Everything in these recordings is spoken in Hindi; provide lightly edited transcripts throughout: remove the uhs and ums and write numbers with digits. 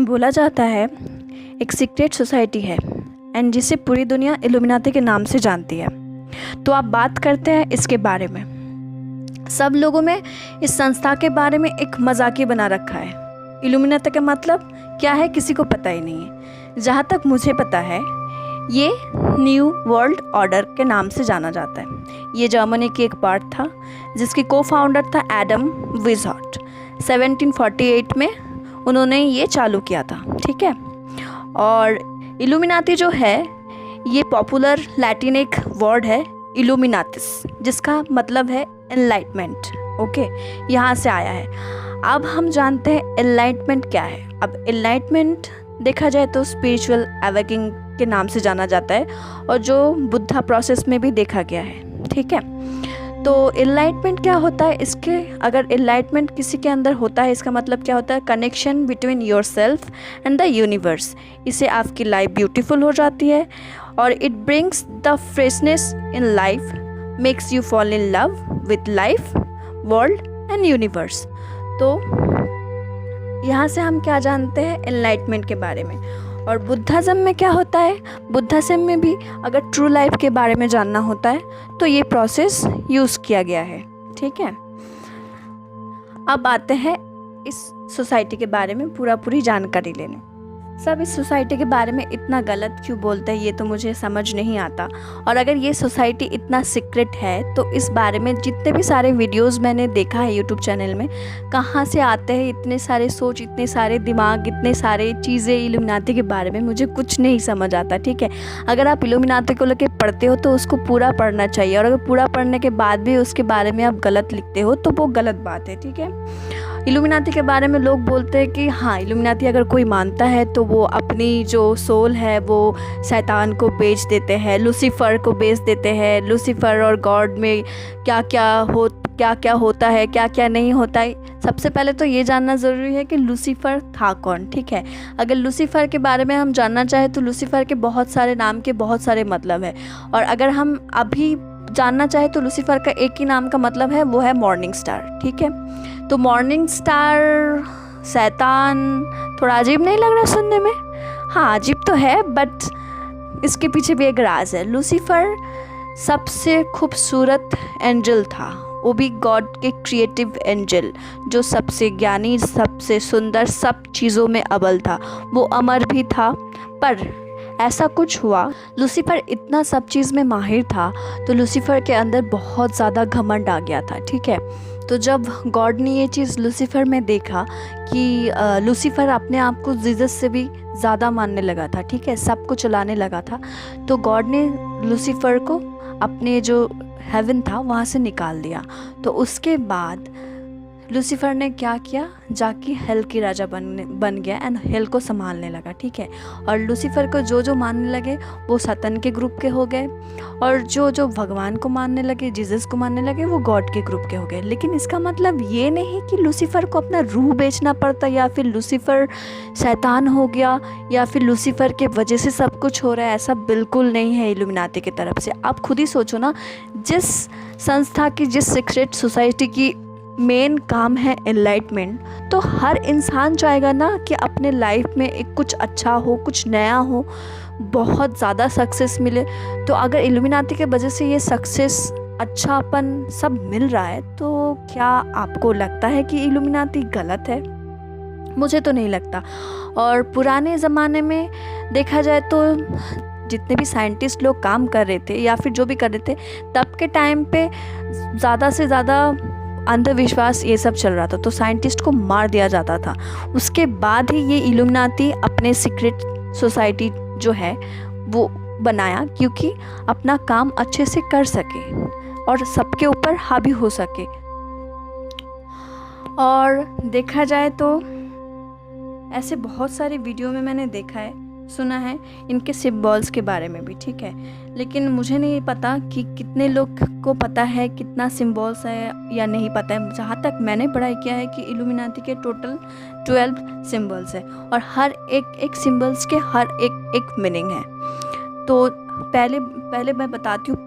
बोला जाता है एक सीक्रेट सोसाइटी है एंड जिसे पूरी दुनिया इल्यूमिनाटी के नाम से जानती है। तो आप बात करते हैं इसके बारे में। सब लोगों में इस संस्था के बारे में एक मजाकी बना रखा है। इल्यूमिनाटी का मतलब क्या है किसी को पता ही नहीं है। जहाँ तक मुझे पता है ये न्यू वर्ल्ड ऑर्डर के नाम से जाना जाता है। ये जर्मनी की एक पार्ट था जिसकी को फाउंडर था एडम विजहॉर्ट। 1748 में उन्होंने ये चालू किया था, ठीक है। और इल्यूमिनाटी जो है ये पॉपुलर लैटिन एक वर्ड है इल्यूमिनाटिस, जिसका मतलब है एनलाइटमेंट। ओके, यहाँ से आया है। अब हम जानते हैं एनलाइटमेंट क्या है। अब एनलाइटमेंट देखा जाए तो स्पिरिचुअल अवेकिंग के नाम से जाना जाता है और जो बुद्धा प्रोसेस में भी देखा गया है, ठीक है। तो एनलाइटमेंट क्या होता है, इसके अगर एनलाइटमेंट किसी के अंदर होता है इसका मतलब क्या होता है, connection between your self and the universe. इससे आपकी लाइफ ब्यूटीफुल हो जाती है और it brings the freshness in life, makes you fall in love with life, world and universe. तो यहाँ से हम क्या जानते हैं एनलाइटमेंट के बारे में। और बुद्धिज़्म में क्या होता है, बुद्धिज़्म में भी अगर ट्रू लाइफ के बारे में जानना होता है तो ये प्रोसेस यूज़ किया गया है, ठीक है। अब आते हैं इस सोसाइटी के बारे में पूरी जानकारी लेने। सब इस सोसाइटी के बारे में इतना गलत क्यों बोलते हैं ये तो मुझे समझ नहीं आता। और अगर ये सोसाइटी इतना सीक्रेट है तो इस बारे में जितने भी सारे वीडियोस मैंने देखा है यूट्यूब चैनल में, कहाँ से आते हैं इतने सारे सोच, इतने सारे दिमाग, इतने सारे चीज़ें इल्यूमिनाटी के बारे में, मुझे कुछ नहीं समझ आता, ठीक है। अगर आप इल्यूमिनाटी को लेकर पढ़ते हो तो उसको पूरा पढ़ना चाहिए, और अगर पूरा पढ़ने के बाद भी उसके बारे में आप गलत लिखते हो तो वो गलत बात है, ठीक है। इल्यूमिनाटी के बारे में लोग बोलते हैं कि हाँ, इल्यूमिनाटी अगर कोई मानता है तो वो अपनी जो सोल है वो शैतान को बेच देते हैं, लूसीफर को बेच देते हैं। लूसीफर और गॉड में क्या क्या होता है, क्या क्या नहीं होता है। सबसे पहले तो ये जानना ज़रूरी है कि लूसीफर था कौन, ठीक है। अगर लूसीफर के बारे में हम जानना चाहें तो लूसीफर के बहुत सारे नाम के बहुत सारे मतलब है। और अगर हम अभी जानना चाहे तो लूसीफर का एक ही नाम का मतलब है, वो है मॉर्निंग स्टार, ठीक है। तो मॉर्निंग स्टार, शैतान, थोड़ा अजीब नहीं लग रहा सुनने में? हाँ, अजीब तो है, बट इसके पीछे भी एक राज है। लूसीफर सबसे खूबसूरत एंजल था, वो भी गॉड के क्रिएटिव एंजल, जो सबसे ज्ञानी, सबसे सुंदर, सब चीज़ों में अव्वल था। वो अमर भी था। पर ऐसा कुछ हुआ, लूसीफर इतना सब चीज़ में माहिर था तो लूसीफर के अंदर बहुत ज़्यादा घमंड आ गया था, ठीक है। तो जब गॉड ने ये चीज़ लूसीफर में देखा कि लूसीफर अपने आप को जीसस से भी ज़्यादा मानने लगा था, ठीक है, सब को चलाने लगा था, तो गॉड ने लूसीफर को अपने जो हेवन था वहाँ से निकाल दिया। तो उसके बाद लूसीफर ने क्या किया, जाके हेल की राजा बन गया एंड हेल को संभालने लगा, ठीक है। और लूसीफर को जो मानने लगे वो सतन के ग्रुप के हो गए, और जो भगवान को मानने लगे, जीसस को मानने लगे, वो गॉड के ग्रुप के हो गए। लेकिन इसका मतलब ये नहीं कि लूसीफर को अपना रूह बेचना पड़ता, या फिर लूसीफर शैतान हो गया, या फिर लूसीफर के वजह से सब कुछ हो रहा है। ऐसा बिल्कुल नहीं है इल्यूमिनाटी की तरफ से। आप खुद ही सोचो ना, जिस संस्था की, जिस सीक्रेट सोसाइटी की मेन काम है एनलाइटमेंट, तो हर इंसान चाहेगा ना कि अपने लाइफ में एक कुछ अच्छा हो, कुछ नया हो, बहुत ज़्यादा सक्सेस मिले। तो अगर इल्यूमिनाटी के वजह से ये सक्सेस, अच्छापन सब मिल रहा है, तो क्या आपको लगता है कि इल्यूमिनाटी गलत है? मुझे तो नहीं लगता। और पुराने ज़माने में देखा जाए तो जितने भी साइंटिस्ट लोग काम कर रहे थे या फिर जो भी कर रहे थे, तब के टाइम पे ज़्यादा से ज़्यादा अंधविश्वास ये सब चल रहा था, तो साइंटिस्ट को मार दिया जाता था। उसके बाद ही ये इल्यूमिनाटी अपने सीक्रेट सोसाइटी जो है वो बनाया, क्योंकि अपना काम अच्छे से कर सके और सबके ऊपर हावी हो सके। और देखा जाए तो ऐसे बहुत सारे वीडियो में मैंने देखा है, सुना है इनके सिम्बॉल्स के बारे में भी, ठीक है। लेकिन मुझे नहीं पता कि कितने लोग को पता है, कितना सिम्बॉल्स है या नहीं पता है। जहाँ तक मैंने पढ़ाई किया है कि इल्यूमिनाटी के टोटल 12 सिम्बल्स है, और हर एक सिम्बल्स के हर एक मीनिंग है। तो पहले मैं बताती हूँ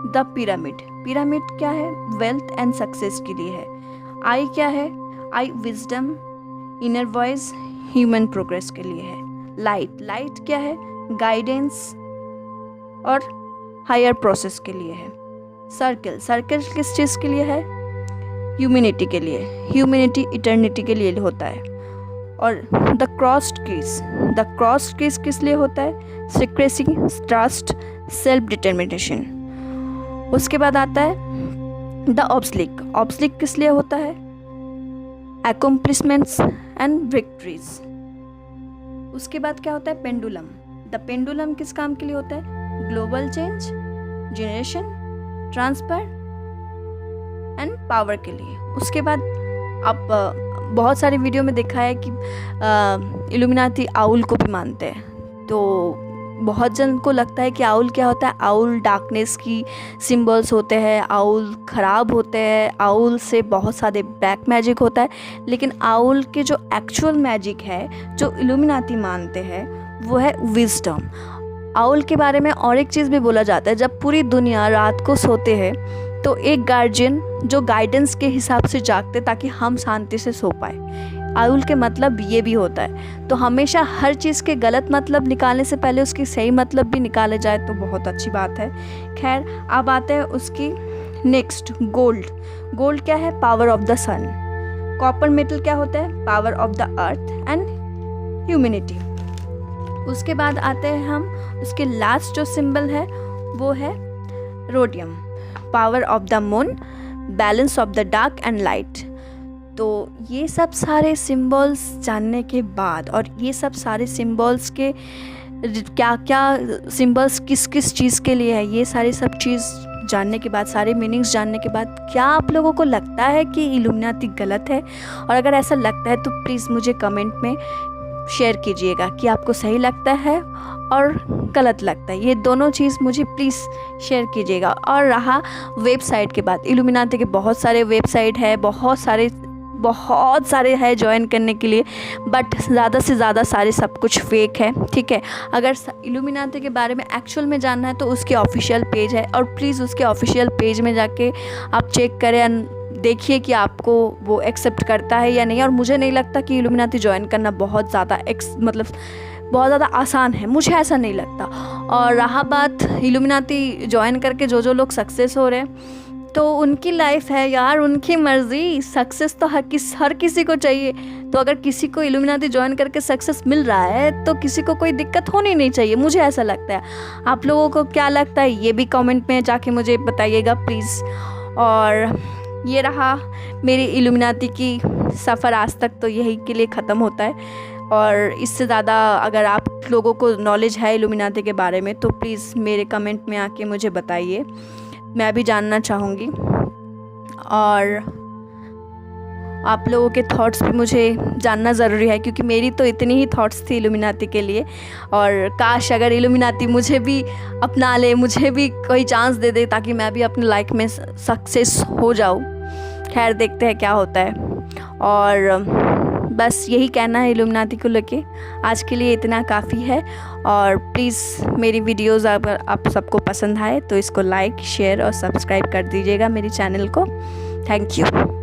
द पिरामिड। पिरामिड क्या है? वेल्थ एंड सक्सेस के लिए है। आई क्या है? AI wisdom, inner voice human progress के लिए है। लाइट क्या है? गाइडेंस और हायर प्रोसेस के लिए है। सर्कल किस चीज़ के लिए है? ह्यूमैनिटी के लिए। ह्यूमैनिटी इटर्निटी के लिए होता है। और द क्रॉस्ड केस किस लिए होता है? Secrecy, trust, self determination. उसके बाद आता है द ऑब्स्लिक किस लिए होता है? Accomplishments and victories. उसके बाद क्या होता है? पेंडुलम। द पेंडुलम किस काम के लिए होता है? Global change, generation, transfer and power के लिए। उसके बाद आप बहुत सारे वीडियो में देखा है कि इल्यूमिनाती आउल को भी मानते हैं। तो बहुत जन को लगता है कि आउल क्या होता है? आउल डार्कनेस की सिंबल्स होते हैं, आउल ख़राब होते हैं, आउल से बहुत सारे ब्लैक मैजिक होता है। लेकिन आउल के जो एक्चुअल मैजिक है, जो इल्यूमिनाती मानते हैं, वो है विजडम। आउल के बारे में और एक चीज़ भी बोला जाता है, जब पूरी दुनिया रात को सोते हैं तो एक गार्जियन जो गाइडेंस के हिसाब से जागते ताकि हम शांति से सो पाए। आउल के मतलब ये भी होता है। तो हमेशा हर चीज़ के गलत मतलब निकालने से पहले उसकी सही मतलब भी निकाले जाए तो बहुत अच्छी बात है। खैर, अब आते हैं उसकी नेक्स्ट, गोल्ड क्या है? Power of the sun. Copper metal क्या होता है? Power of the earth and humanity. उसके बाद आते हैं हम, उसके लास्ट जो सिंबल है वो है rhodium. Power of the moon, balance of the dark and light. तो ये सब सारे सिंबल्स जानने के बाद और ये सब सारे सिंबल्स के क्या क्या सिंबल्स किस किस चीज़ के लिए है, ये सारी सब चीज़ जानने के बाद, सारे मीनिंग्स जानने के बाद, क्या आप लोगों को लगता है कि इल्यूमिनाती गलत है? और अगर ऐसा लगता है तो प्लीज़ मुझे कमेंट में शेयर कीजिएगा कि आपको सही लगता है और गलत लगता है। ये दोनों चीज़ मुझे प्लीज़ शेयर कीजिएगा। और रहा वेबसाइट के बाद, इल्यूमिनाती के बहुत सारे वेबसाइट है, बहुत सारे है ज्वाइन करने के लिए, बट ज़्यादा से ज़्यादा सारे सब कुछ फेक है। ठीक है, अगर इल्यूमिनाती के बारे में एक्चुअल में जानना है तो उसके ऑफिशियल पेज है, और प्लीज़ उसके ऑफिशियल पेज में जाके आप चेक करें, देखिए कि आपको वो एक्सेप्ट करता है या नहीं। और मुझे नहीं लगता कि इल्यूमिनाती ज्वाइन करना बहुत ज़्यादा बहुत ज़्यादा आसान है, मुझे ऐसा नहीं लगता। और रहा बात इल्यूमिनाती ज्वाइन करके जो लोग सक्सेस हो रहे हैं, तो उनकी लाइफ है यार, उनकी मर्ज़ी। सक्सेस तो हर किसी को चाहिए। तो अगर किसी को इल्यूमिनाती ज्वाइन करके सक्सेस मिल रहा है तो किसी को कोई दिक्कत होनी नहीं चाहिए, मुझे ऐसा लगता है। आप लोगों को क्या लगता है ये भी कमेंट में जाके मुझे बताइएगा प्लीज़। और ये रहा मेरी इल्यूमिनाती की सफ़र, आज तक तो यही के लिए ख़त्म होता है। और इससे ज़्यादा अगर आप लोगों को नॉलेज है इल्यूमिनाती के बारे में तो प्लीज़ मेरे कमेंट में आके मुझे बताइए, मैं भी जानना चाहूँगी। और आप लोगों के थॉट्स भी मुझे जानना ज़रूरी है, क्योंकि मेरी तो इतनी ही थॉट्स थी इल्यूमिनाती के लिए। और काश अगर इल्यूमिनाती मुझे भी अपना ले, मुझे भी कोई चांस दे दे ताकि मैं भी अपनी लाइफ में सक्सेस हो जाऊँ। खैर, देखते हैं क्या होता है। और बस यही कहना है इल्यूमिनाती को लेके। आज के लिए इतना काफ़ी है। और प्लीज़ मेरी वीडियोज़ अगर आप सबको पसंद आए तो इसको लाइक, शेयर और सब्सक्राइब कर दीजिएगा मेरी चैनल को। Thank you.